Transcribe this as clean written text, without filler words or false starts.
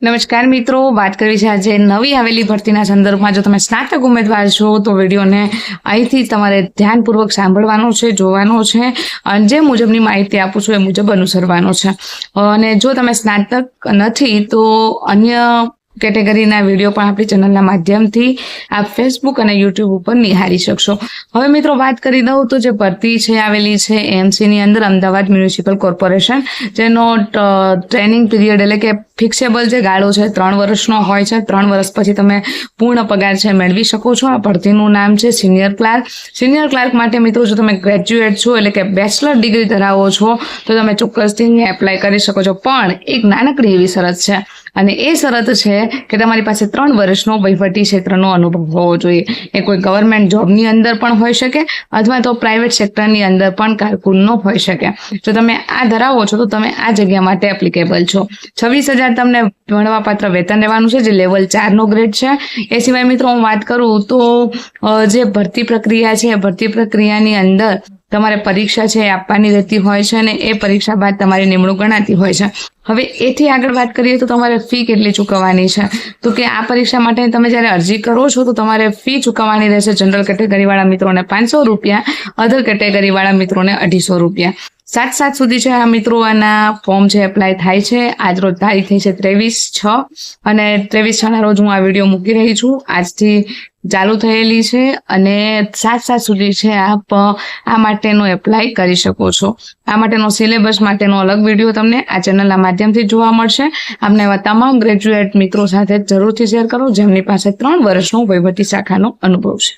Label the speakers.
Speaker 1: નમસ્કાર મિત્રો, વાત કરવી છે આજે નવી આવેલી ભરતીના સંદર્ભમાં. જો તમે સ્નાતક ઉમેદવાર છો તો વિડીયોને અહીંથી તમારે ધ્યાનપૂર્વક સાંભળવાનો છે, જોવાનો છે અને જે મુજબની માહિતી આપું છું એ મુજબ અનુસરવાનો છે. અને જો તમે સ્નાતક નથી તો અન્ય કેટેગરીના વિડીયો પણ આપણી ચેનલના માધ્યમથી આપ ફેસબુક અને યુટ્યુબ ઉપર નિહાળી શકશો. હવે મિત્રો વાત કરી દઉં તો જે ભરતી છે આવેલી છે એએમસીની અંદર અમદાવાદ મ્યુનિસિપલ કોર્પોરેશન, જેનો ટ્રેનિંગ પીરિયડ એટલે કે ફિક્સેબલ જે ગાળો છે 3 વર્ષનો હોય છે. 3 વર્ષ પછી તમે પૂર્ણ પગાર છે મેળવી શકો છો. આ ભરતીનું નામ છે સિનિયર ક્લાર્ક. સિનિયર ક્લાર્ક માટે મિત્રો જો તમે ગ્રેજ્યુએટ છો એટલે કે બેચલર ડિગ્રી ધરાવો છો તો તમે ચોક્કસથી એપ્લાય કરી શકો છો. પણ એક નાનકડી એવી શરત છે અને એ શરત છે કે તમારી પાસે 3 વર્ષનો વહીવટી ક્ષેત્રનો અનુભવ હોવો જોઈએ. એ કોઈ ગવર્મેન્ટ જોબની અંદર પણ હોઈ શકે અથવા તો પ્રાઇવેટ સેક્ટરની અંદર પણ કારકુનનો હોઈ શકે. જો તમે આ ધરાવો છો તો તમે આ જગ્યા માટે એપ્લિકેબલ છો. 26,000 તમને મળવાપાત્ર વેતન રહેવાનું છે, જે લેવલ 4 નો ગ્રેડ છે. એ સિવાય મિત્રો હું વાત કરું તો જે ભરતી પ્રક્રિયા છે, ભરતી પ્રક્રિયાની અંદર તમારે પરીક્ષા છે એ આપવાની રહેતી હોય છે અને એ પરીક્ષા બાદ તમારી નિમણૂક ગણાતી હોય છે. હવે એથી આગળ વાત કરીએ તો તમારે ફી કેટલી ચૂકવવાની છે, તો કે આ પરીક્ષા માટે તમે જ્યારે અરજી કરો છો તો તમારે ફી ચૂકવવાની રહેશે. જનરલ કેટેગરીવાળા મિત્રોને 500 રૂપિયા, અધર કેટેગરીવાળા મિત્રોને 250 રૂપિયા. 7 સુધી છે આ મિત્રો આના ફોર્મ છે એપ્લાય થાય છે. આજ રોજ તારીખ થઈ છે 23/6 અને 23/6 રોજ હું આ વિડીયો મૂકી રહી છું. આજથી ચાલુ થયેલી છે અને 7 સુધી છે આપ આ માટેનો એપ્લાય કરી શકો છો. આ માટેનો સિલેબસ માટેનો અલગ વિડીયો તમને આ ચેનલના માધ્યમથી જોવા મળશે. આપને એવા તમામ ગ્રેજ્યુએટ મિત્રો સાથે જરૂરથી શેર કરો જેમની પાસે 3 વર્ષનો વહીવટી શાખાનો અનુભવ છે.